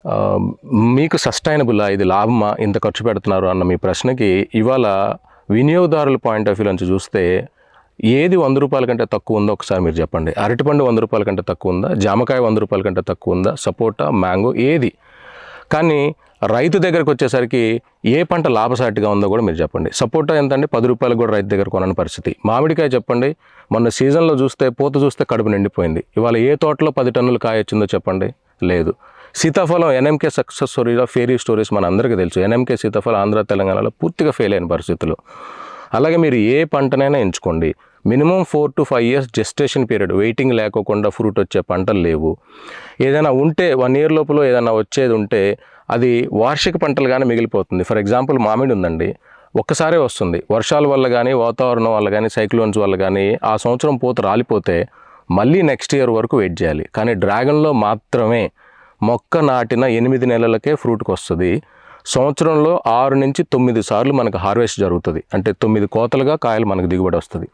ఆహ్, మీకు సస్టైనబులా? ఇది లాభమా? ఇంత ఖర్చు పెడుతున్నారు అన్న మీ ప్రశ్నకి ఇవాళ వినియోగదారుల పాయింట్ ఆఫ్ వ్యూ నుంచి చూస్తే ఏది రూ. 100 కంటే తక్కువ ఉందో ఒకసారి మీరు చెప్పండి. అరటిపండు రూ. 100 కంటే తక్కువ ఉందా? జామకాయ రూ. 100 కంటే తక్కువ ఉందా? సపోటా, మ్యాంగో ఏది? కానీ రైతు దగ్గరికి వచ్చేసరికి ఏ పంట లాభసాటిగా ఉందో కూడా మీరు చెప్పండి. సపోటా ఎంతండి? రూ. 10 కూడా రైతు దగ్గర కొనని పరిస్థితి. మామిడికాయ చెప్పండి. మొన్న సీజన్లో చూస్తే పూత చూస్తే కడుపు నిండిపోయింది. ఇవాళ ఏ తోటలో 10 టన్నులు కాయ వచ్చిందో చెప్పండి? లేదు. సీతాఫలం ఎన్ఎంకే సక్సెస్ స్టోరీలో ఫెయిరీ స్టోరీస్ మన అందరికీ తెలుసు. ఎన్ఎంకే సీతాఫలం ఆంధ్ర తెలంగాణలో పూర్తిగా ఫెయిల్ అయిన పరిస్థితులు. అలాగే మీరు ఏ పంటనైనా ఎంచుకోండి, minimum 4 to 5 years gestation period, waiting లేకోకుండా ఫ్రూట్ వచ్చే పంటలు లేవు. ఏదైనా ఉంటే 1 year లోపల ఏదైనా వచ్చేది ఉంటే అది వార్షిక పంటలుగానే మిగిలిపోతుంది. ఫర్ ఎగ్జాంపుల్ మామిడి ఉందండి, ఒక్కసారే వస్తుంది. వర్షాల వల్ల కానీ, వాతావరణం వల్ల కానీ, సైక్లోన్స్ వల్ల కానీ ఆ సంవత్సరం పూత రాలిపోతే మళ్ళీ నెక్స్ట్ ఇయర్ వరకు వెయిట్ చేయాలి. కానీ డ్రాగన్లో మాత్రమే మొక్క నాటిన 8 నెలలకే ఫ్రూట్కి వస్తుంది. సంవత్సరంలో 6 నుంచి 9 సార్లు మనకు హార్వెస్ట్ జరుగుతుంది. అంటే 9 కోతలుగా కాయలు మనకు దిగుబడి వస్తుంది.